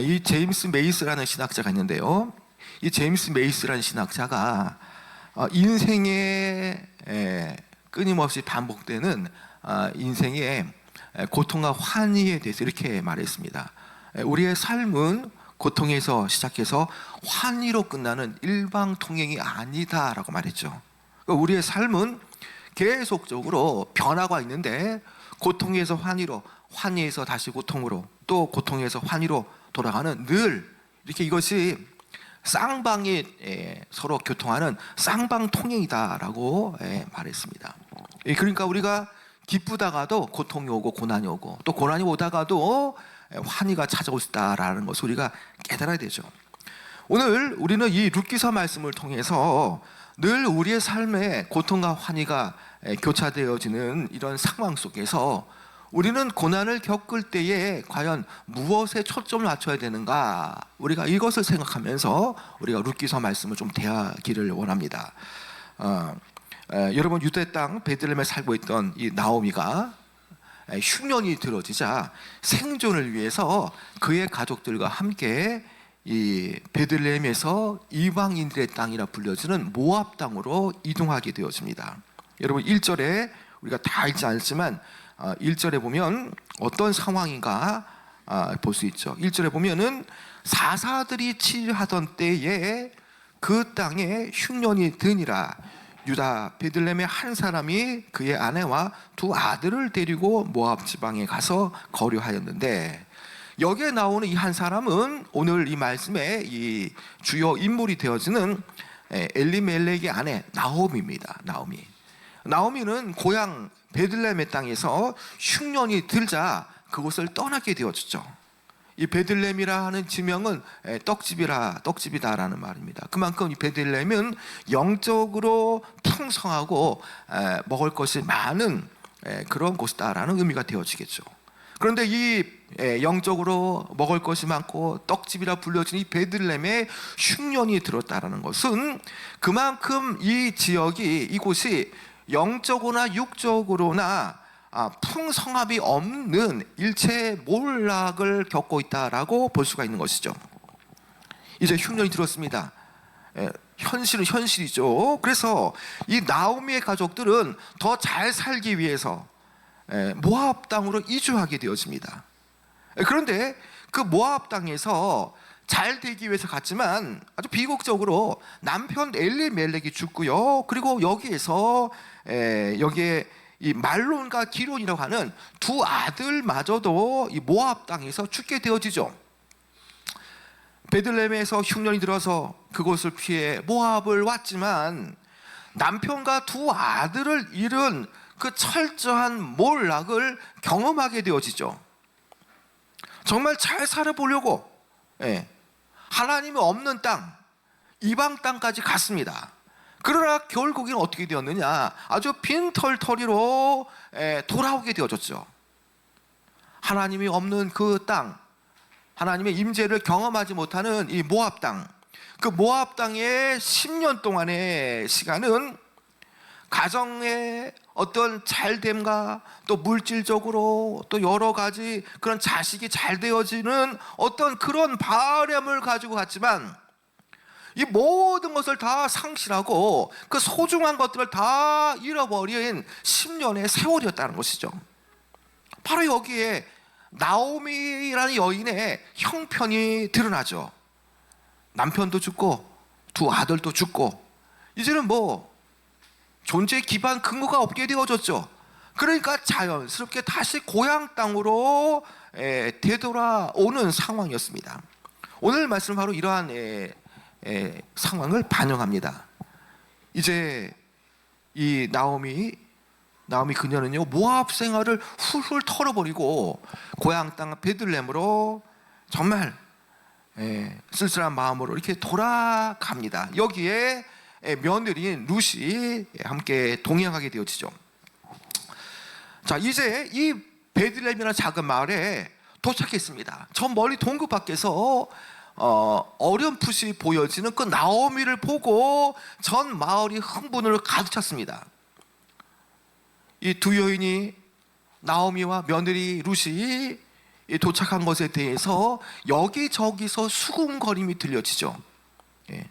이 제임스 메이스라는 신학자가 있는데요. 이 제임스 메이스라는 신학자가 인생에 끊임없이 반복되는 인생의 고통과 환희에 대해서 이렇게 말했습니다. 우리의 삶은 고통에서 시작해서 환희로 끝나는 일방통행이 아니다라고 말했죠. 우리의 삶은 계속적으로 변화가 있는데 고통에서 환희로, 환희에서 다시 고통으로, 또 고통에서 환희로 돌아가는 늘 이렇게 이것이 쌍방이 서로 교통하는 쌍방통행이다라고 말했습니다. 그러니까 우리가 기쁘다가도 고통이 오고 고난이 오고 또 고난이 오다가도 환희가 찾아올 수 있다라는 것을 우리가 깨달아야 되죠. 오늘 우리는 이 룻기서 말씀을 통해서 늘 우리의 삶에 고통과 환희가 교차되어지는 이런 상황 속에서 우리는 고난을 겪을 때에 과연 무엇에 초점을 맞춰야 되는가, 우리가 이것을 생각하면서 우리가 룻기서 말씀을 좀 대하기를 원합니다. 여러분, 유대 땅 베들레헴에 살고 있던 이 나오미가 흉년이 들어지자 생존을 위해서 그의 가족들과 함께 이 베들레헴에서 이방인들의 땅이라 불려지는 모압 땅으로 이동하게 되었습니다. 여러분, 1절에 우리가 다 읽지 않지만 1절에 보면 어떤 상황인가 볼 수 있죠. 1절에 보면은 사사들이 치하던 때에 그 땅에 흉년이 드니라. 유다 베들레헴의 한 사람이 그의 아내와 두 아들을 데리고 모압 지방에 가서 거류하였는데, 여기에 나오는 이 한 사람은 오늘 이 말씀의 이 주요 인물이 되어지는 엘리멜렉의 아내 나오미입니다. 나오미는 고향 베들레헴의 땅에서 흉년이 들자 그곳을 떠나게 되어졌죠. 이 베들레헴이라 하는 지명은 떡집이다라는 말입니다. 그만큼 이 베들레헴은 영적으로 풍성하고 먹을 것이 많은 그런 곳이다라는 의미가 되어지겠죠. 그런데 이 영적으로 먹을 것이 많고 떡집이라 불려진 이 베들레헴에 흉년이 들었다라는 것은 그만큼 이 지역이, 이곳이 영적으로나 육적으로나 풍성함이 없는 일체의 몰락을 겪고 있다라고 볼 수가 있는 것이죠. 이제 흉년이 들었습니다. 현실은 현실이죠. 그래서 이 나오미의 가족들은 더 잘 살기 위해서 모압 땅으로 이주하게 되어집니다. 그런데 그 모압 땅에서 잘 되기 위해서 갔지만 아주 비극적으로 남편 엘리멜렉이 죽고요. 그리고 여기에서 여기에 이 말론과 기론이라고 하는 두 아들마저도 이 모압 땅에서 죽게 되어지죠. 베들레헴에서 흉년이 들어서 그곳을 피해 모압을 왔지만 남편과 두 아들을 잃은 그 철저한 몰락을 경험하게 되어지죠. 정말 잘 살아보려고 하나님이 없는 땅, 이방 땅까지 갔습니다. 그러나 결국에는 어떻게 되었느냐, 아주 빈털터리로 돌아오게 되어졌죠. 하나님이 없는 그 땅, 하나님의 임재를 경험하지 못하는 이 모압 땅, 그 모압 땅의 10년 동안의 시간은 가정의 어떤 잘됨과 또 물질적으로 또 여러 가지 그런 자식이 잘 되어지는 어떤 그런 바람을 가지고 갔지만 이 모든 것을 다 상실하고 그 소중한 것들을 다 잃어버린 10년의 세월이었다는 것이죠. 바로 여기에 나오미라는 여인의 형편이 드러나죠. 남편도 죽고 두 아들도 죽고 이제는 존재의 기반 근거가 없게 되어졌죠. 그러니까 자연스럽게 다시 고향 땅으로 되돌아오는 상황이었습니다. 오늘 말씀은 바로 이러한 상황을 반영합니다. 이제 이 나오미 그녀는요, 모압 생활을 훌훌 털어버리고 고향 땅 베들레헴으로 정말 쓸쓸한 마음으로 이렇게 돌아갑니다. 여기에 며느리인 룻이 함께 동행하게 되어지죠. 자, 이제 이 베들레헴이라는 작은 마을에 도착했습니다. 저 멀리 동굴 밖에서 어렴풋이 보여지는 그 나오미를 보고 전 마을이 흥분을 가득 찼습니다. 이 두 여인이, 나오미와 며느리 룻이 도착한 것에 대해서 여기저기서 수군거림이 들려지죠. 예.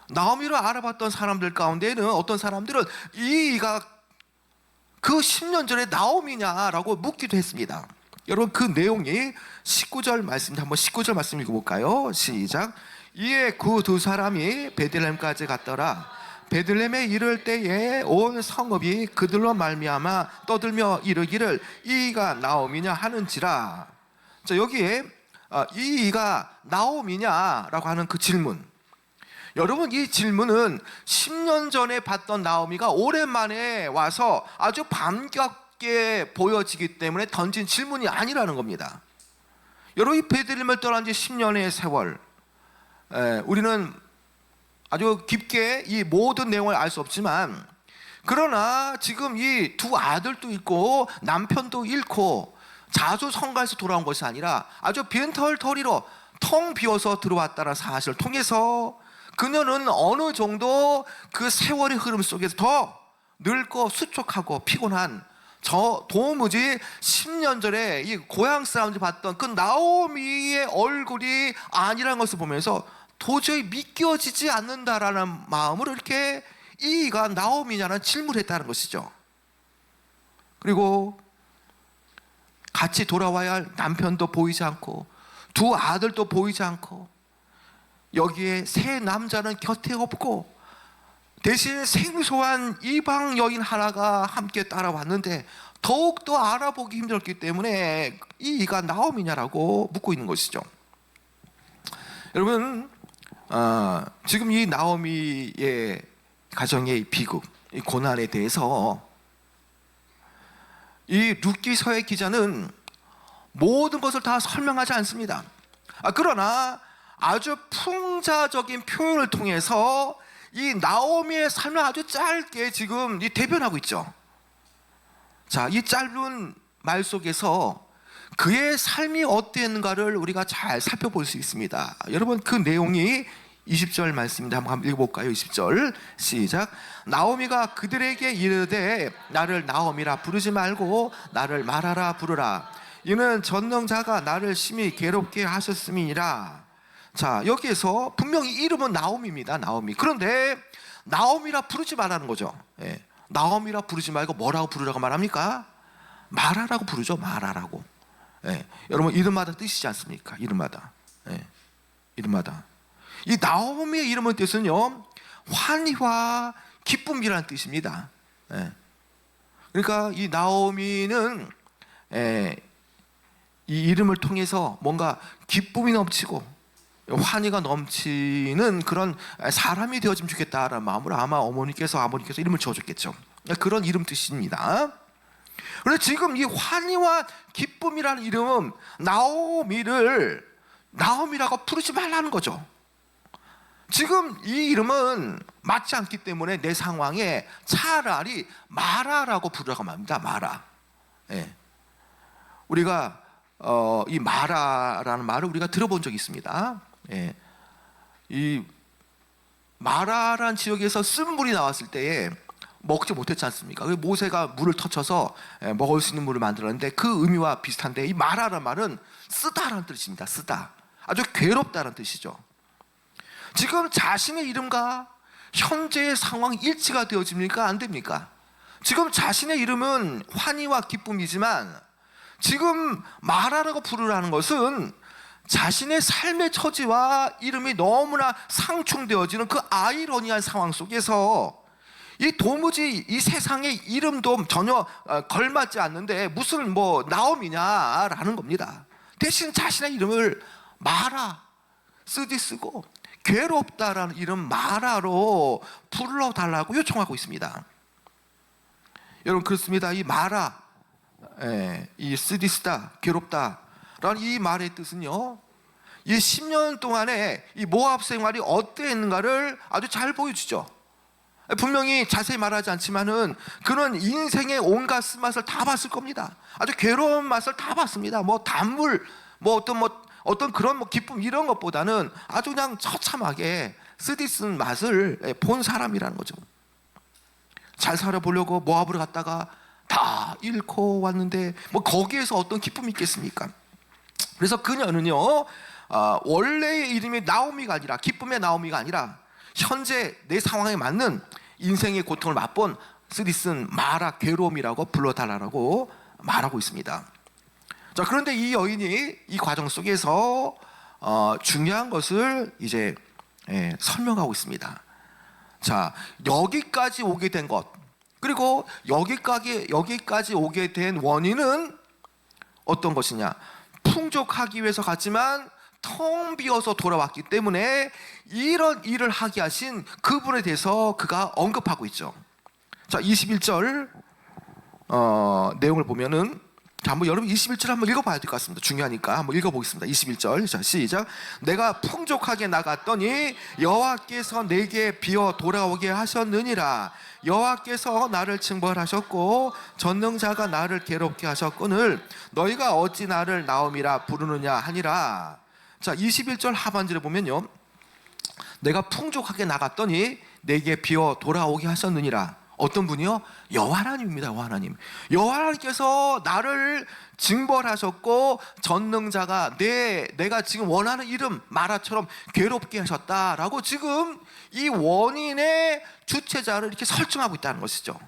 나오미를 알아봤던 사람들 가운데는 어떤 사람들은 이가 그 10년 전에 나오미냐라고 묻기도 했습니다. 여러분, 그 내용이 19절 말씀, 한번 19절 말씀 읽어볼까요? 시작. 이에 그 두 사람이 베들레헴까지 갔더라. 베들레헴에 이를 때에 온 성읍이 그들로 말미암아 떠들며 이르기를 이가 나오미냐 하는지라. 자, 여기에 이가 나오미냐라고 하는 그 질문, 여러분, 이 질문은 10년 전에 봤던 나오미가 오랜만에 와서 아주 반갑게 보여지기 때문에 던진 질문이 아니라는 겁니다. 여러분, 이 베들레헴을 떠난 지 10년의 세월, 우리는 아주 깊게 이 모든 내용을 알 수 없지만, 그러나 지금 이 두 아들도 있고 남편도 잃고 자주 성가에서 돌아온 것이 아니라 아주 빈털터리로 텅 비어서 들어왔다는 사실을 통해서 그녀는 어느 정도 그 세월의 흐름 속에서 더 늙고 수척하고 피곤한, 저 도무지 10년 전에 이 고향 사람들이 봤던 그 나오미의 얼굴이 아니라는 것을 보면서 도저히 믿겨지지 않는다라는 마음으로 이렇게 이가 나오미냐는 질문을 했다는 것이죠. 그리고 같이 돌아와야 할 남편도 보이지 않고 두 아들도 보이지 않고 여기에 세 남자는 곁에 없고 대신 생소한 이방 여인 하나가 함께 따라왔는데 더욱더 알아보기 힘들었기 때문에 이가 나오미냐라고 묻고 있는 것이죠. 여러분, 지금 이 나오미의 가정의 비극, 이 고난에 대해서 이 룻기서의 기자는 모든 것을 다 설명하지 않습니다. 그러나 아주 풍자적인 표현을 통해서 이 나오미의 삶을 아주 짧게 지금 대변하고 있죠. 자, 이 짧은 말 속에서 그의 삶이 어땠는가를 우리가 잘 살펴볼 수 있습니다. 여러분, 그 내용이 20절 말씀입니다. 한번 읽어볼까요? 20절 시작. 나오미가 그들에게 이르되 나를 나오미라 부르지 말고 나를 마라라 부르라. 이는 전능자가 나를 심히 괴롭게 하셨음이니라. 자, 여기에서 분명히 이름은 나오미입니다. 나오미. 그런데 나오미라 부르지 말라는 거죠. 예. 나오미라 부르지 말고 뭐라고 부르라고 말합니까? 마라라고 부르죠. 마라라고. 예. 여러분, 이름마다 뜻이지 않습니까? 이름마다. 예. 이름마다. 이 나오미의 이름의 뜻은요, 환희와 기쁨이라는 뜻입니다. 예. 그러니까 이 나오미는 이 이름을 통해서 뭔가 기쁨이 넘치고 환희가 넘치는 그런 사람이 되어지면 좋겠다라는 마음으로 아마 아버님께서 이름을 지어줬겠죠. 그런 이름 뜻입니다. 그런데 지금 이 환희와 기쁨이라는 이름은 나오미를 나오미라고 부르지 말라는 거죠. 지금 이 이름은 맞지 않기 때문에 내 상황에 차라리 마라라고 부르라고 합니다. 마라. 예. 우리가 이 마라라는 말을 우리가 들어본 적이 있습니다. 예. 이 마라라는 지역에서 쓴 물이 나왔을 때에 먹지 못했지 않습니까? 모세가 물을 터쳐서 먹을 수 있는 물을 만들었는데 그 의미와 비슷한데, 이 마라라는 말은 쓰다라는 뜻입니다. 쓰다. 아주 괴롭다는 뜻이죠. 지금 자신의 이름과 현재의 상황이 일치가 되어집니까? 안 됩니까? 지금 자신의 이름은 환희와 기쁨이지만 지금 마라라고 부르라는 것은 자신의 삶의 처지와 이름이 너무나 상충되어지는 그 아이러니한 상황 속에서 이 도무지 이 세상의 이름도 전혀 걸맞지 않는데 무슨 나오미냐라는 겁니다. 대신 자신의 이름을 마라, 쓰디쓰고 괴롭다라는 이름 마라로 불러달라고 요청하고 있습니다. 여러분, 그렇습니다. 이 마라, 이 쓰디쓰다, 괴롭다라는 이 말의 뜻은요, 이 10년 동안에 이 모압 생활이 어땠는가를 아주 잘 보여주죠. 분명히 자세히 말하지 않지만은 그는 인생의 온갖 쓴맛을 다 봤을 겁니다. 아주 괴로운 맛을 다 봤습니다. 단물, 어떤 그런 기쁨 이런 것보다는 아주 그냥 처참하게 쓰디쓴 맛을 본 사람이라는 거죠. 잘 살아보려고 모압으로 갔다가 다 잃고 왔는데 거기에서 어떤 기쁨이 있겠습니까? 그래서 그녀는요, 원래의 이름이 나오미가 아니라, 기쁨의 나오미가 아니라 현재 내 상황에 맞는 인생의 고통을 맛본 쓰디쓴 마라 괴로움이라고 불러달라고 말하고 있습니다. 자, 그런데 이 여인이 이 과정 속에서 중요한 것을 이제 설명하고 있습니다. 자, 여기까지 오게 된 것, 그리고 여기까지 오게 된 원인은 어떤 것이냐? 풍족하기 위해서 갔지만 텅 비어서 돌아왔기 때문에 이런 일을 하게 하신 그분에 대해서 그가 언급하고 있죠. 자, 21절 내용을 보면은, 자, 한번 여러분 21절 한번 읽어봐야 될 것 같습니다. 중요하니까 한번 읽어보겠습니다. 21절, 자, 시작. 내가 풍족하게 나갔더니 여호와께서 내게 비어 돌아오게 하셨느니라. 여호와께서 나를 징벌하셨고 전능자가 나를 괴롭게 하셨거늘 너희가 어찌 나를 나옴이라 부르느냐 하니라. 자, 21절 하반절에 보면요, 내가 풍족하게 나갔더니 내게 비어 돌아오게 하셨느니라. 어떤 분이요? 여호와 하나님입니다. 여호와 하나님. 여호와 하나님께서 나를 징벌하셨고 전능자가 내가 지금 원하는 이름 마라처럼 괴롭게 하셨다라고 지금 이 원인의 주체자를 이렇게 설정하고 있다는 것이죠.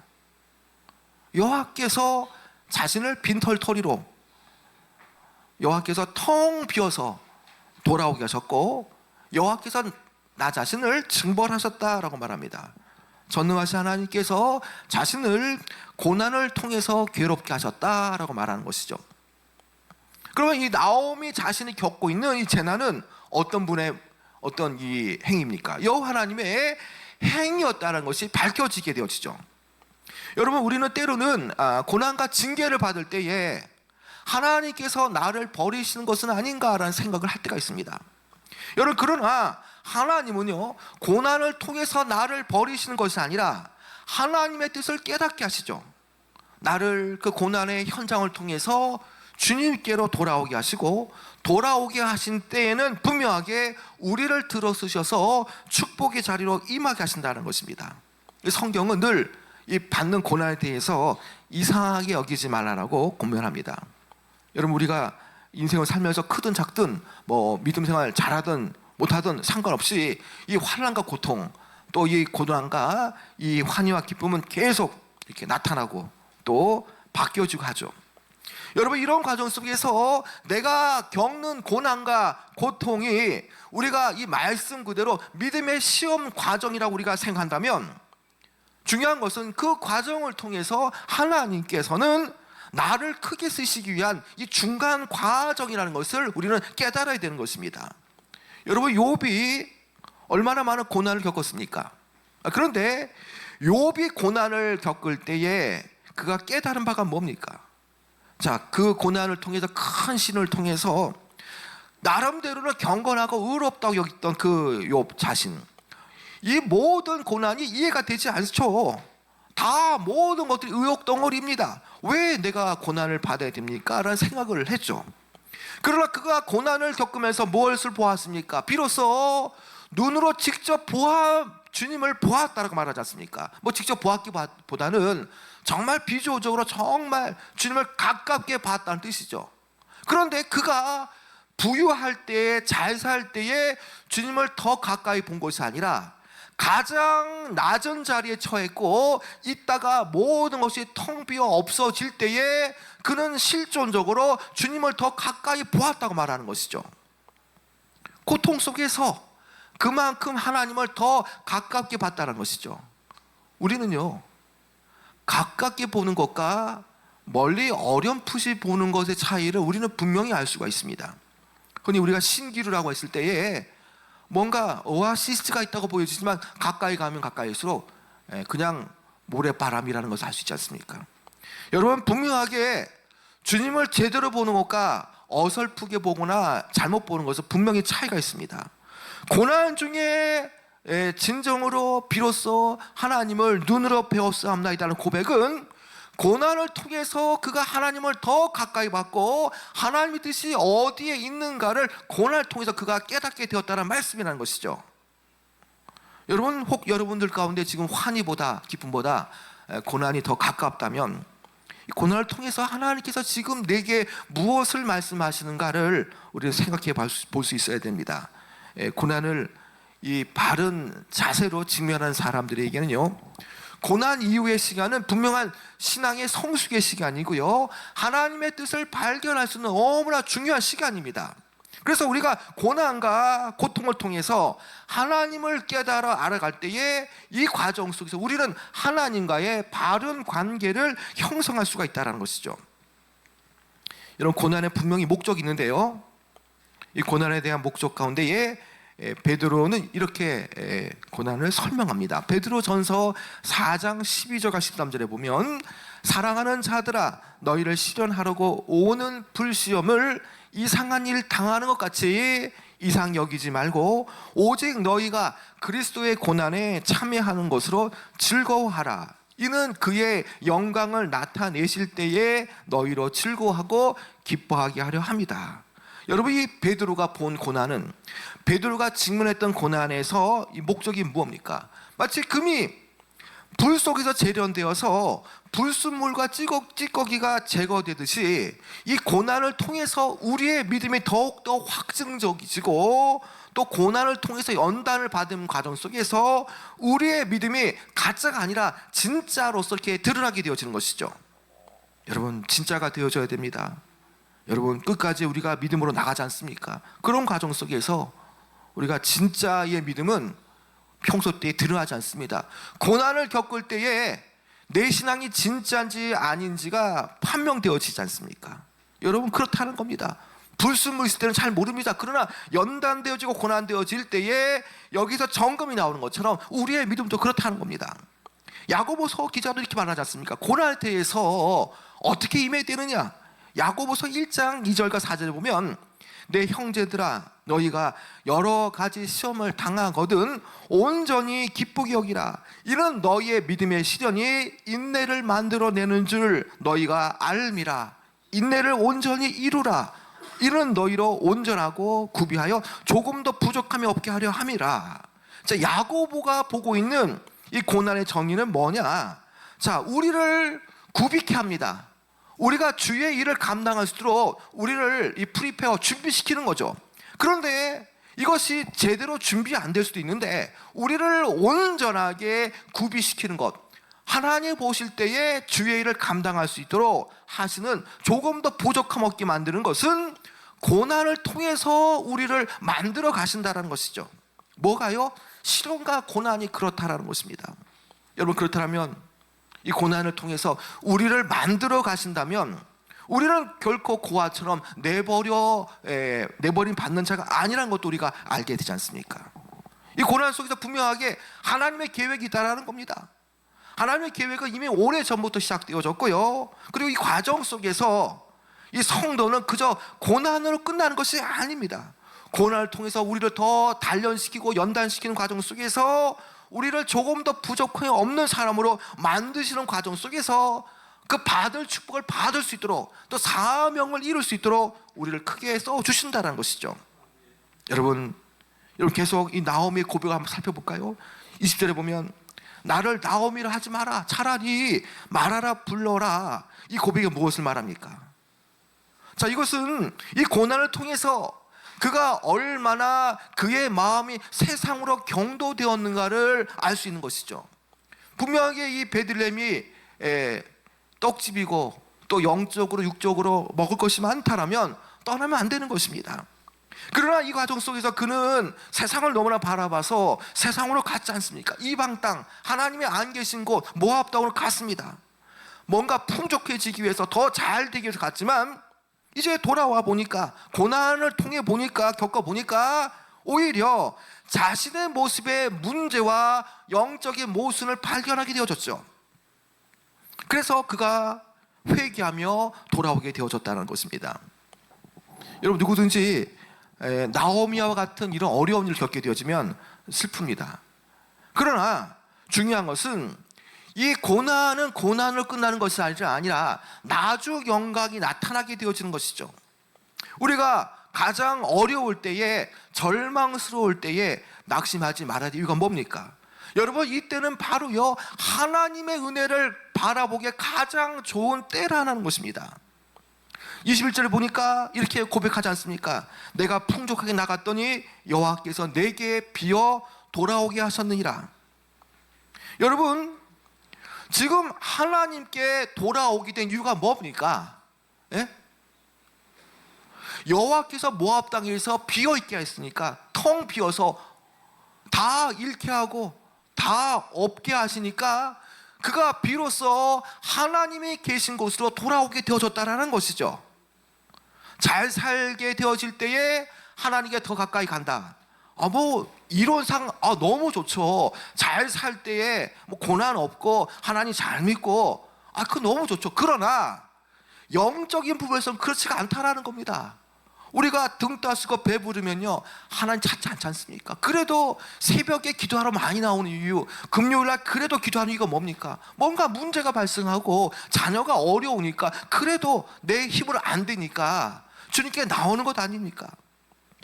여호와께서 자신을 빈털터리로, 여호와께서 텅 비어서 돌아오게 하셨고 여호와께서 나 자신을 징벌하셨다라고 말합니다. 전능하신 하나님께서 자신을 고난을 통해서 괴롭게 하셨다라고 말하는 것이죠. 그러면 이 나오미 자신이 겪고 있는 이 재난은 어떤 분의 어떤 이 행위입니까? 여호와 하나님의 행위였다는 것이 밝혀지게 되어지죠. 여러분, 우리는 때로는 고난과 징계를 받을 때에 하나님께서 나를 버리시는 것은 아닌가라는 생각을 할 때가 있습니다. 여러분, 그러나 하나님은요, 고난을 통해서 나를 버리시는 것이 아니라 하나님의 뜻을 깨닫게 하시죠. 나를 그 고난의 현장을 통해서 주님께로 돌아오게 하시고, 돌아오게 하신 때에는 분명하게 우리를 들어쓰셔서 축복의 자리로 임하게 하신다는 것입니다. 성경은 늘 이 받는 고난에 대해서 이상하게 여기지 말라라고 권면합니다. 여러분, 우리가 인생을 살면서 크든 작든 뭐 믿음 생활 잘하든 못하든 상관없이 이 환난과 고통, 또 이 고난과 이 환희와 기쁨은 계속 이렇게 나타나고 또 바뀌어지고 하죠. 여러분, 이런 과정 속에서 내가 겪는 고난과 고통이 우리가 이 말씀 그대로 믿음의 시험 과정이라고 우리가 생각한다면, 중요한 것은 그 과정을 통해서 하나님께서는 나를 크게 쓰시기 위한 이 중간 과정이라는 것을 우리는 깨달아야 되는 것입니다. 여러분, 욥이 얼마나 많은 고난을 겪었습니까? 그런데 욥이 고난을 겪을 때에 그가 깨달은 바가 뭡니까? 자, 그 고난을 통해서, 큰 신을 통해서 나름대로는 경건하고 의롭다고 여겼던 그 욥 자신, 이 모든 고난이 이해가 되지 않죠. 다 모든 것들이 의혹덩어리입니다. 왜 내가 고난을 받아야 됩니까? 라는 생각을 했죠. 그러나 그가 고난을 겪으면서 무엇을 보았습니까? 비로소 눈으로 직접 주님을 보았다라고 말하지 않습니까? 뭐 직접 보았기보다는 정말 비주어적으로 정말 주님을 가깝게 봤다는 뜻이죠. 그런데 그가 부유할 때에, 잘 살 때에 주님을 더 가까이 본 것이 아니라 가장 낮은 자리에 처했고 있다가 모든 것이 텅 비어 없어질 때에 그는 실존적으로 주님을 더 가까이 보았다고 말하는 것이죠. 고통 속에서 그만큼 하나님을 더 가깝게 봤다는 것이죠. 우리는요, 가깝게 보는 것과 멀리 어렴풋이 보는 것의 차이를 우리는 분명히 알 수가 있습니다. 흔히 우리가 신기루라고 했을 때에 뭔가 오아시스가 있다고 보여지지만 가까이 가면 가까이일수록 그냥 모래바람이라는 것을 알 수 있지 않습니까? 여러분, 분명하게 주님을 제대로 보는 것과 어설프게 보거나 잘못 보는 것은 분명히 차이가 있습니다. 고난 중에 진정으로 비로소 하나님을 눈으로 배웠사옵나이다는 고백은 고난을 통해서 그가 하나님을 더 가까이 봤고 하나님의 뜻이 어디에 있는가를 고난을 통해서 그가 깨닫게 되었다는 말씀이라는 것이죠. 여러분, 혹 여러분들 가운데 지금 환희보다 기쁨보다 고난이 더 가깝다면 이 고난을 통해서 하나님께서 지금 내게 무엇을 말씀하시는가를 우리는 생각해 볼 수 있어야 됩니다. 고난을 이 바른 자세로 직면한 사람들에게는요, 고난 이후의 시간은 분명한 신앙의 성숙의 시간이고요, 하나님의 뜻을 발견할 수 있는 너무나 중요한 시간입니다. 그래서 우리가 고난과 고통을 통해서 하나님을 깨달아 알아갈 때에 이 과정 속에서 우리는 하나님과의 바른 관계를 형성할 수가 있다는 것이죠. 이런 고난에 분명히 목적이 있는데요, 이 고난에 대한 목적 가운데에 베드로는 이렇게 고난을 설명합니다. 베드로전서 4장 12절과 13절에 보면, 사랑하는 자들아, 너희를 시련하려고 오는 불시험을 이상한 일 당하는 것 같이 이상 여기지 말고 오직 너희가 그리스도의 고난에 참여하는 것으로 즐거워하라. 이는 그의 영광을 나타내실 때에 너희로 즐거워하고 기뻐하게 하려 합니다. 여러분, 이 베드로가 본 고난은, 베드로가 직면했던 고난에서 이 목적이 무엇입니까? 마치 금이 불 속에서 재련되어서 불순물과 찌꺼기가 제거되듯이 이 고난을 통해서 우리의 믿음이 더욱더 확증적이지고, 또 고난을 통해서 연단을 받은 과정 속에서 우리의 믿음이 가짜가 아니라 진짜로서 이렇게 드러나게 되어지는 것이죠. 여러분, 진짜가 되어져야 됩니다. 여러분, 끝까지 우리가 믿음으로 나가지 않습니까? 그런 과정 속에서 우리가 진짜의 믿음은 평소 때에 드러나지 않습니다. 고난을 겪을 때에 내 신앙이 진짜인지 아닌지가 판명되어지지 않습니까? 여러분, 그렇다는 겁니다. 불순물 있을 때는 잘 모릅니다. 그러나 연단되어지고 고난되어질 때에 여기서 점검이 나오는 것처럼 우리의 믿음도 그렇다는 겁니다. 야고보서 기자도 이렇게 말하지 않습니까? 고난에 대해서 어떻게 임해야 되느냐? 야고보서 1장 2절과 4절에 보면, 내 형제들아, 너희가 여러 가지 시험을 당하거든 온전히 기쁘게 여기라. 이는 너희의 믿음의 시련이 인내를 만들어내는 줄 너희가 알미라. 인내를 온전히 이루라. 이는 너희로 온전하고 구비하여 조금도 부족함이 없게 하려 함이라. 자, 야고보가 보고 있는 이 고난의 정의는 뭐냐? 자, 우리를 구비케 합니다. 우리가 주의 일을 감당할 수 있도록 우리를 이 프리페어, 준비시키는 거죠. 그런데 이것이 제대로 준비 안 될 수도 있는데, 우리를 온전하게 구비시키는 것, 하나님 보실 때에 주의 일을 감당할 수 있도록 하시는, 조금 더 부족함 없게 만드는 것은 고난을 통해서 우리를 만들어 가신다는 것이죠. 뭐가요? 시련과 고난이 그렇다라는 것입니다. 여러분, 그렇다면 이 고난을 통해서 우리를 만들어 가신다면 우리는 결코 고아처럼 내버림 받는 자가 아니라는 것도 우리가 알게 되지 않습니까? 이 고난 속에서 분명하게 하나님의 계획이 있다는 겁니다. 하나님의 계획은 이미 오래전부터 시작되어졌고요, 그리고 이 과정 속에서 이 성도는 그저 고난으로 끝나는 것이 아닙니다. 고난을 통해서 우리를 더 단련시키고 연단시키는 과정 속에서 우리를 조금 더 부족함이 없는 사람으로 만드시는 과정 속에서 그 받을 축복을 받을 수 있도록, 또 사명을 이룰 수 있도록 우리를 크게 써주신다는 것이죠. 여러분 계속 이 나오미의 고백을 한번 살펴볼까요? 20절에 보면, 나를 나오미를 하지 마라, 차라리 말하라 불러라. 이 고백이 무엇을 말합니까? 자, 이것은 이 고난을 통해서 그가 얼마나 그의 마음이 세상으로 경도되었는가를 알 수 있는 것이죠. 분명하게 이 베들레헴이 떡집이고 또 영적으로 육적으로 먹을 것이 많다라면 떠나면 안 되는 것입니다. 그러나 이 과정 속에서 그는 세상을 너무나 바라봐서 세상으로 갔지 않습니까? 이방 땅, 하나님이 안 계신 곳 모압 땅으로 갔습니다. 뭔가 풍족해지기 위해서, 더 잘 되기 위해서 갔지만, 이제 돌아와 보니까, 고난을 통해 보니까, 겪어보니까 오히려 자신의 모습의 문제와 영적인 모순을 발견하게 되어졌죠. 그래서 그가 회개하며 돌아오게 되어졌다는 것입니다. 여러분, 누구든지 나오미와 같은 이런 어려운 일을 겪게 되어지면 슬픕니다. 그러나 중요한 것은 이 고난은 고난으로 끝나는 것이 아니라 나중 영광이 나타나게 되어지는 것이죠. 우리가 가장 어려울 때에, 절망스러울 때에 낙심하지 말아야 될 이유가 뭡니까? 여러분, 이때는 바로요, 하나님의 은혜를 바라보기에 가장 좋은 때라는 것입니다. 21절을 보니까 이렇게 고백하지 않습니까? 내가 풍족하게 나갔더니 여호와께서 내게 비어 돌아오게 하셨느니라. 여러분, 지금 하나님께 돌아오게 된 이유가 뭡니까? 예? 여호와께서 모압 땅에서 비어있게 했으니까, 텅 비어서 다 잃게 하고 다 없게 하시니까 그가 비로소 하나님이 계신 곳으로 돌아오게 되어졌다는 것이죠. 잘 살게 되어질 때에 하나님께 더 가까이 간다. 이론상 너무 좋죠. 잘 살 때에 고난 없고 하나님 잘 믿고 그거 너무 좋죠. 그러나 영적인 부분에서는 그렇지가 않다라는 겁니다. 우리가 등 따스고 배부르면요 하나님 찾지 않지 않습니까? 그래도 새벽에 기도하러 많이 나오는 이유, 금요일날 그래도 기도하는 이유가 뭡니까? 뭔가 문제가 발생하고 자녀가 어려우니까, 그래도 내 힘으로 안 되니까 주님께 나오는 것 아닙니까?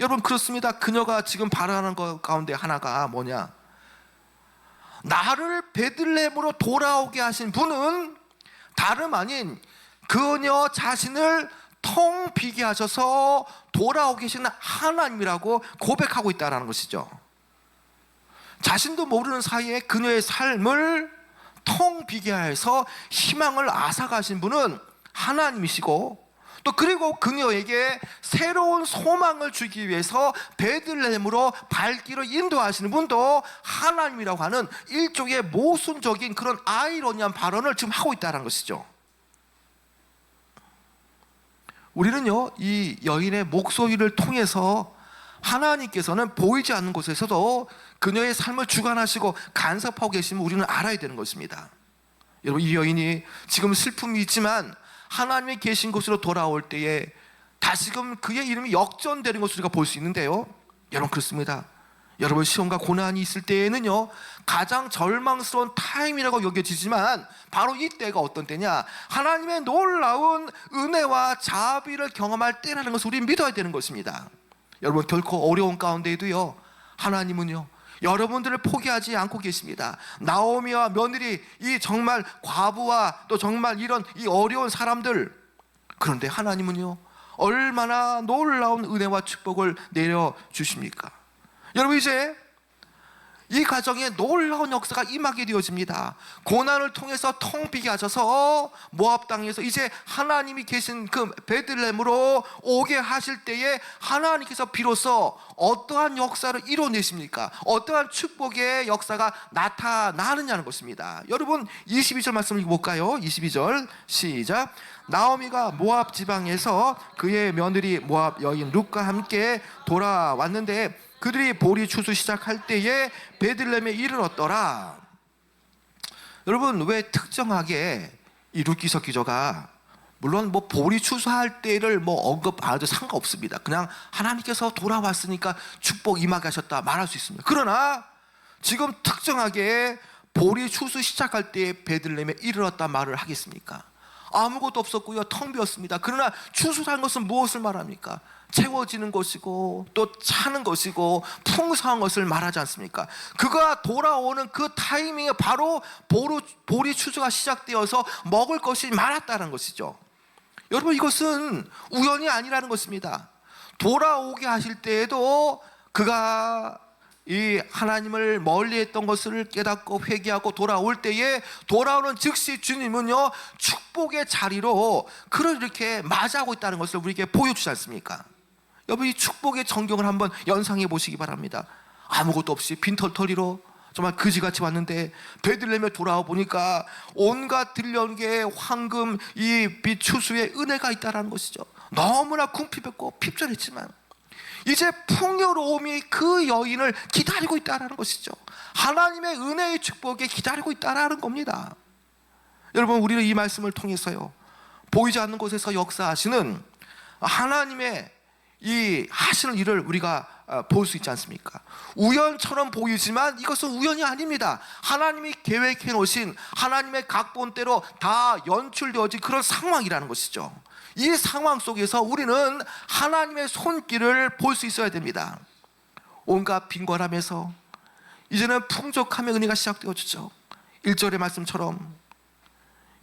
여러분, 그렇습니다. 그녀가 지금 바라는 것 가운데 하나가 뭐냐? 나를 베들레헴으로 돌아오게 하신 분은 다름 아닌 그녀 자신을 텅 비게 하셔서 돌아오게 하시는 하나님이라고 고백하고 있다는 것이죠. 자신도 모르는 사이에 그녀의 삶을 텅 비게 해서 희망을 앗아가신 분은 하나님이시고, 또 그리고 그녀에게 새로운 소망을 주기 위해서 베들레헴으로 발길을 인도하시는 분도 하나님이라고 하는 일종의 모순적인 그런 아이러니한 발언을 지금 하고 있다는 것이죠. 우리는요, 이 여인의 목소리를 통해서 하나님께서는 보이지 않는 곳에서도 그녀의 삶을 주관하시고 간섭하고 계심을 우리는 알아야 되는 것입니다. 여러분, 이 여인이 지금 슬픔이 있지만 하나님이 계신 곳으로 돌아올 때에 다시금 그의 이름이 역전되는 것을 우리가 볼 수 있는데요, 여러분, 그렇습니다. 여러분, 시험과 고난이 있을 때에는요 가장 절망스러운 타임이라고 여겨지지만 바로 이때가 어떤 때냐? 하나님의 놀라운 은혜와 자비를 경험할 때라는 것을 우리는 믿어야 되는 것입니다. 여러분, 결코 어려운 가운데에도요 하나님은요 여러분들을 포기하지 않고 계십니다. 나오미와 며느리, 이 정말 과부와 또 정말 이런 이 어려운 사람들, 그런데 하나님은요 얼마나 놀라운 은혜와 축복을 내려주십니까? 여러분, 이제 이 가정에 놀라운 역사가 임하게 되어집니다. 고난을 통해서 텅 비게 하셔서 모압 땅에서 이제 하나님이 계신 그 베들레헴으로 오게 하실 때에 하나님께서 비로소 어떠한 역사를 이뤄내십니까? 어떠한 축복의 역사가 나타나느냐는 것입니다. 여러분, 22절 말씀을 볼까요? 22절 시작. 나오미가 모압 지방에서 그의 며느리 모압 여인 룻과 함께 돌아왔는데 그들이 보리 추수 시작할 때에 베들레헴에 이르렀더라. 여러분, 왜 특정하게 이 룻기서 기저가, 물론 보리 추수할 때를 언급 안 해도 상관없습니다. 그냥 하나님께서 돌아왔으니까 축복 임하게 하셨다 말할 수 있습니다. 그러나 지금 특정하게 보리 추수 시작할 때에 베들레헴에 이르렀다 말을 하겠습니까? 아무것도 없었고요, 텅 비었습니다. 그러나 추수라는 것은 무엇을 말합니까? 채워지는 것이고 또 차는 것이고 풍성한 것을 말하지 않습니까? 그가 돌아오는 그 타이밍에 바로 보리 추수가 시작되어서 먹을 것이 많았다는 것이죠. 여러분, 이것은 우연이 아니라는 것입니다. 돌아오게 하실 때에도 그가 이 하나님을 멀리했던 것을 깨닫고 회개하고 돌아올 때에 돌아오는 즉시 주님은요 축복의 자리로 그를 이렇게 맞이하고 있다는 것을 우리에게 보여주지 않습니까? 여러분, 이 축복의 전경을 한번 연상해 보시기 바랍니다. 아무것도 없이 빈털터리로 정말 그지같이 왔는데 베들레헴에 돌아와 보니까 온갖 들려온 게 황금, 이 빛 추수의 은혜가 있다는 것이죠. 너무나 궁핍했고 핍절했지만 이제 풍요로움이 그 여인을 기다리고 있다는 것이죠. 하나님의 은혜의 축복에 기다리고 있다는 겁니다. 여러분, 우리는 이 말씀을 통해서요 보이지 않는 곳에서 역사하시는 하나님의 이 하시는 일을 우리가 볼 수 있지 않습니까? 우연처럼 보이지만 이것은 우연이 아닙니다. 하나님이 계획해 놓으신 하나님의 각본대로 다 연출되어진 그런 상황이라는 것이죠. 이 상황 속에서 우리는 하나님의 손길을 볼 수 있어야 됩니다. 온갖 빈곤함에서 이제는 풍족함의 은혜가 시작되어지죠. 1절의 말씀처럼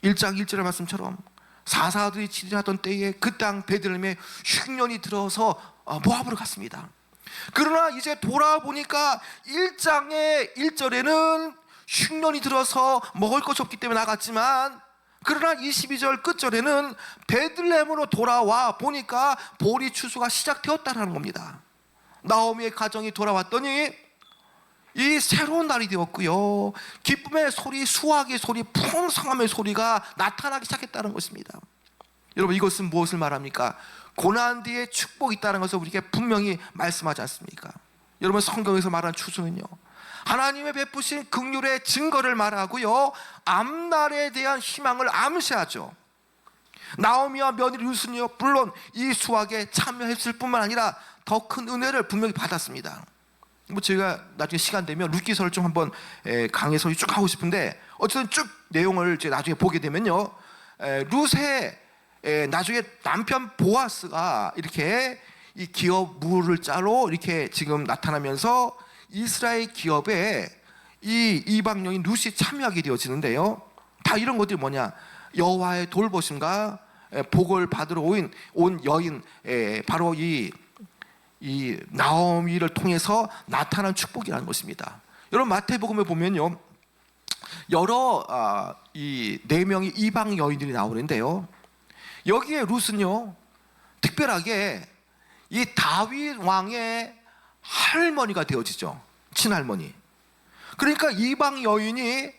1장 1절의 말씀처럼 사사들이 치리하던 때에 그 땅 베들레헴에 흉년이 들어서 모압으로 갔습니다. 그러나 이제 돌아보니까 1장의 1절에는 흉년이 들어서 먹을 것이 없기 때문에 나갔지만, 그러나 22절 끝절에는 베들레헴으로 돌아와 보니까 보리 추수가 시작되었다는 겁니다. 나오미의 가정이 돌아왔더니 이 새로운 날이 되었고요, 기쁨의 소리, 수확의 소리, 풍성함의 소리가 나타나기 시작했다는 것입니다. 여러분, 이것은 무엇을 말합니까? 고난 뒤에 축복이 있다는 것을 우리에게 분명히 말씀하지 않습니까? 여러분, 성경에서 말하는 추수는요, 하나님의 베푸신 긍휼의 증거를 말하고요, 앞날에 대한 희망을 암시하죠. 나오미와 며느리 룻은요, 물론 이 수확에 참여했을 뿐만 아니라 더 큰 은혜를 분명히 받았습니다. 저희가 나중에 시간 되면 룻기서를 좀 한번 강해서 쭉 하고 싶은데, 어쨌든 쭉 내용을 이제 나중에 보게 되면요, 룻의 나중에 남편 보아스가 이렇게 이 기업 물을 짜로 이렇게 지금 나타나면서 이스라엘 기업에 이 이방 여인 룻이 참여하게 되어지는데요, 다 이런 것들이 뭐냐? 여호와의 돌보심과 복을 받으러 온 여인, 바로 이 나오미를 통해서 나타난 축복이라는 것입니다. 여러분, 마태복음에 보면요, 여러 이 4명의 이방 여인들이 나오는데요, 여기에 룻은요, 특별하게 이 다윗 왕의 할머니가 되어지죠. 친할머니. 그러니까 이방 여인이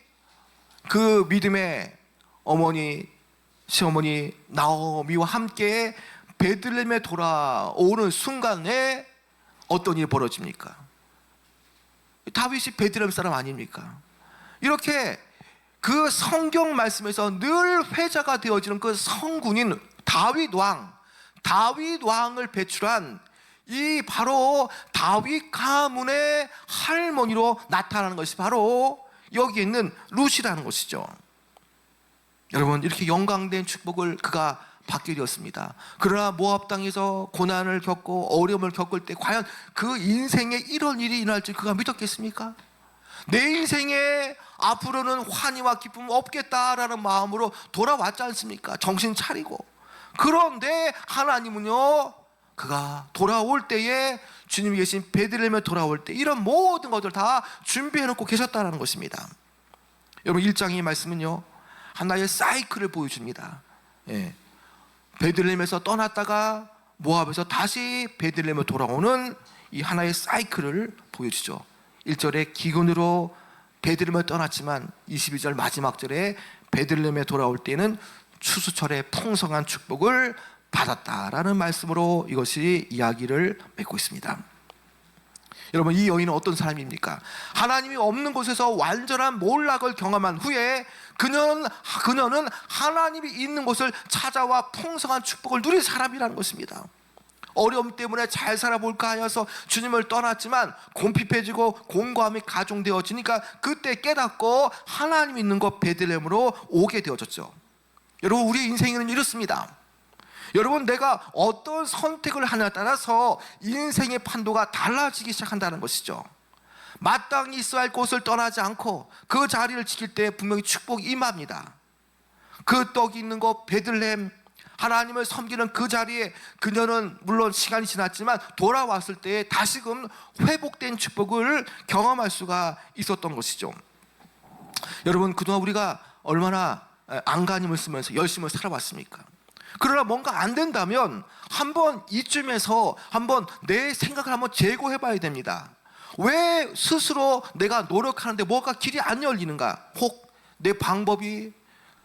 그 믿음의 어머니, 시어머니 나오미와 함께 베들레헴에 돌아오는 순간에 어떤 일이 벌어집니까? 다윗이 베들레헴 사람 아닙니까? 이렇게 그 성경 말씀에서 늘 회자가 되어지는 그 성군인 다윗 왕을 배출한 이 바로 다윗 가문의 할머니로 나타나는 것이 바로 여기 있는 룻이라는 것이죠. 여러분, 이렇게 영광된 축복을 그가 받게 되었습니다. 그러나 모압 땅에서 고난을 겪고 어려움을 겪을 때 과연 그 인생에 이런 일이 일어날 줄 그가 믿었겠습니까? 내 인생에 앞으로는 환희와 기쁨 없겠다라는 마음으로 돌아왔지 않습니까? 정신 차리고. 그런데 하나님은요, 그가 돌아올 때에, 주님이 계신 베들레헴에 돌아올 때 이런 모든 것들 다 준비해 놓고 계셨다는 것입니다. 여러분, 1장의 말씀은요, 하나의 사이클을 보여줍니다. 베들레헴에서 떠났다가 모압에서 다시 베들레헴에 돌아오는 이 하나의 사이클을 보여주죠. 1절에 기근으로 베들레헴에 떠났지만 22절 마지막 절에 베들레헴에 돌아올 때는 추수철의 풍성한 축복을 받았다라는 말씀으로 이것이 이야기를 맺고 있습니다. 여러분, 이 여인은 어떤 사람입니까? 하나님이 없는 곳에서 완전한 몰락을 경험한 후에 그녀는 하나님이 있는 곳을 찾아와 풍성한 축복을 누린 사람이라는 것입니다. 어려움 때문에 잘 살아볼까 하여서 주님을 떠났지만 곰핍해지고 곰고함이 가중되어지니까 그때 깨닫고 하나님 있는 곳 베들레헴으로 오게 되어졌죠. 여러분, 우리의 인생에는 이렇습니다. 여러분, 내가 어떤 선택을 하냐에 따라서 인생의 판도가 달라지기 시작한다는 것이죠. 마땅히 있어야 할 곳을 떠나지 않고 그 자리를 지킬 때 분명히 축복이 임합니다. 그 떡이 있는 곳 베들레헴, 하나님을 섬기는 그 자리에 그녀는 물론 시간이 지났지만 돌아왔을 때 다시금 회복된 축복을 경험할 수가 있었던 것이죠. 여러분, 그동안 우리가 얼마나 안간힘을 쓰면서 열심히 살아왔습니까? 그러나 뭔가 안 된다면 한번 이쯤에서 한번 내 생각을 한번 재고해 봐야 됩니다. 왜 스스로 내가 노력하는데 뭐가 길이 안 열리는가? 혹 내 방법이,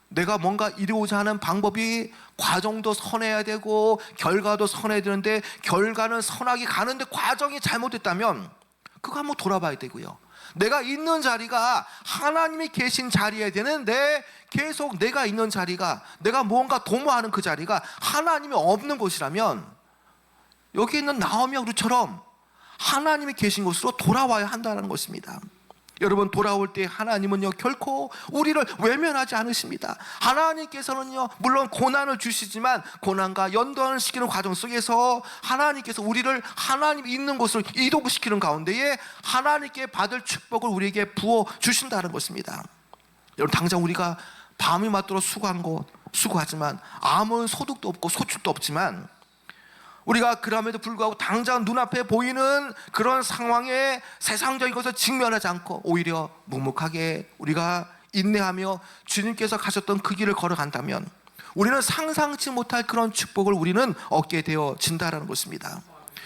내가 뭔가 이루고자 하는 방법이 과정도 선해야 되고 결과도 선해야 되는데 결과는 선하게 가는데 과정이 잘못됐다면 그거 한번 돌아봐야 되고요. 내가 있는 자리가 하나님이 계신 자리여야 되는데 계속 내가 있는 자리가, 내가 무언가 도모하는 그 자리가 하나님이 없는 곳이라면 여기 있는 나오미와 룻처럼 하나님이 계신 곳으로 돌아와야 한다는 것입니다. 여러분, 돌아올 때 하나님은요 결코 우리를 외면하지 않으십니다. 하나님께서는요 물론 고난을 주시지만 고난과 연도하는 시키는 과정 속에서 하나님께서 우리를 하나님 있는 곳을 이동시키는 가운데에 하나님께 받을 축복을 우리에게 부어 주신다는 것입니다. 여러분, 당장 우리가 밤이 맞도록 수고하지만 아무런 소득도 없고 소출도 없지만 우리가 그럼에도 불구하고 당장 눈앞에 보이는 그런 상황에 세상적인 것을 직면하지 않고 오히려 묵묵하게 우리가 인내하며 주님께서 가셨던 그 길을 걸어간다면 우리는 상상치 못할 그런 축복을 우리는 얻게 되어진다라는 것입니다.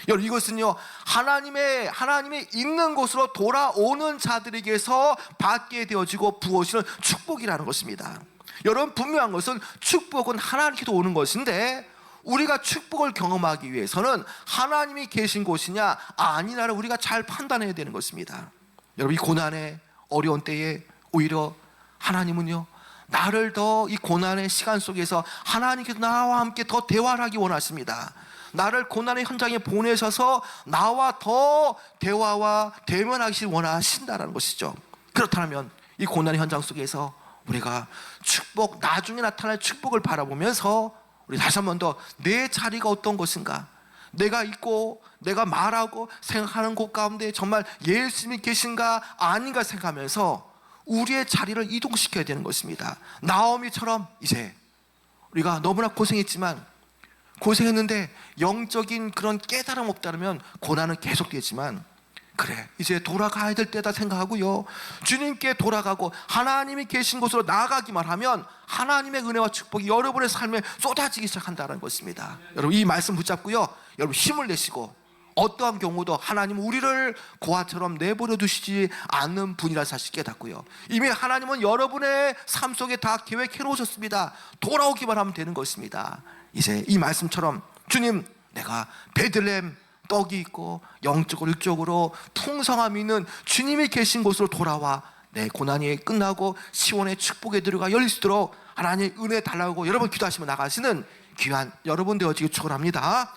여러분, 이것은요 하나님의 있는 곳으로 돌아오는 자들에게서 받게 되어지고 부어지는 축복이라는 것입니다. 여러분, 분명한 것은 축복은 하나님께서 오는 것인데 우리가 축복을 경험하기 위해서는 하나님이 계신 곳이냐 아니냐를 우리가 잘 판단해야 되는 것입니다. 여러분, 이 고난의 어려운 때에 오히려 하나님은요 나를 더 이 고난의 시간 속에서 하나님께서 나와 함께 더 대화를 하기 원하십니다. 나를 고난의 현장에 보내셔서 나와 더 대화와 대면하기 원하신다는 것이죠. 그렇다면 이 고난의 현장 속에서 우리가 축복, 나중에 나타날 축복을 바라보면서 우리 다시 한 번 더 내 자리가 어떤 것인가, 내가 있고 내가 말하고 생각하는 곳 가운데 정말 예수님이 계신가 아닌가 생각하면서 우리의 자리를 이동시켜야 되는 것입니다. 나오미처럼 이제 우리가 너무나 고생했는데 영적인 그런 깨달음 없다면 고난은 계속되지만 그래 이제 돌아가야 될 때다 생각하고요 주님께 돌아가고 하나님이 계신 곳으로 나아가기만 하면 하나님의 은혜와 축복이 여러분의 삶에 쏟아지기 시작한다는 것입니다. 여러분, 이 말씀 붙잡고요 여러분 힘을 내시고 어떠한 경우도 하나님은 우리를 고아처럼 내버려 두시지 않는 분이라는 사실 깨닫고요 이미 하나님은 여러분의 삶 속에 다 계획해 놓으셨습니다. 돌아오기만 하면 되는 것입니다. 이제 이 말씀처럼 주님, 내가 베들레헴 떡이 있고 영적으로 육적으로 풍성함이 있는 주님이 계신 곳으로 돌아와 내 고난이 끝나고 시온의 축복의 들어가 열릴 수 있도록 하나님의 은혜 달라고 여러분 기도하시며 나가시는 귀한 여러분 되어지길 축원합니다.